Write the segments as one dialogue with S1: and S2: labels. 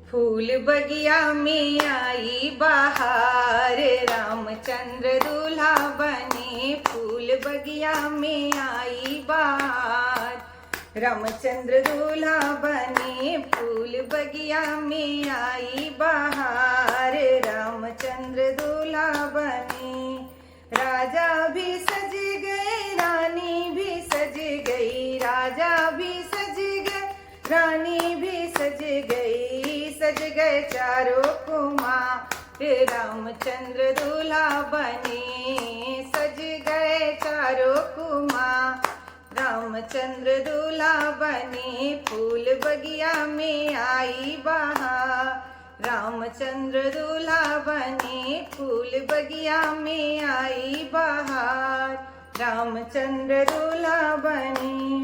S1: फूल बगिया में आई बहार, रामचंद्र दूल्हा बने। फूल बगिया में आई बहार, रामचंद्र दूल्हा बने। फूल बगिया में आई बहार, रामचंद्र दूल्हा बने। राजा भी सज गए, रानी भी सज गई। राजा भी सज गए, रानी भी सज गई। सज गए चारों कुमार, रामचंद्र दूल्हा बने। सज गए चारों कुमार, रामचंद्र दूल्हा बने। फूल बगिया में आई बहार, रामचंद्र दूल्हा बने। फूल बगिया में आई बहार, रामचंद्र दूल्हा बने।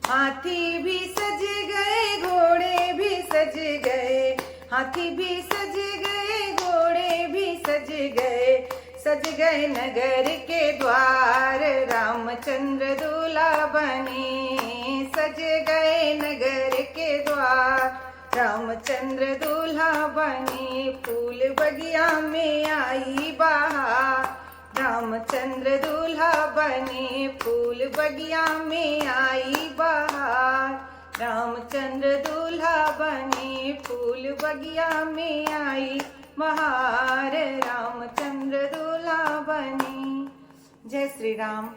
S1: हाथी भी सज गए, घोड़े भी सज गए। हाथी भी सज गए, घोड़े भी सज गए। सज गए नगर के द्वार, रामचंद्र दूल्हा बने। सज गए नगर के द्वार, रामचंद्र दूल्हा बने। फूल बगिया में आई बहार, रामचंद्र दूल्हा बने। फूल बगिया में आई बहार, रामचंद्र दूल्हा बने। फूल बगिया में आई बहार, रामचंद्र दूल्हा बने। जय श्री राम।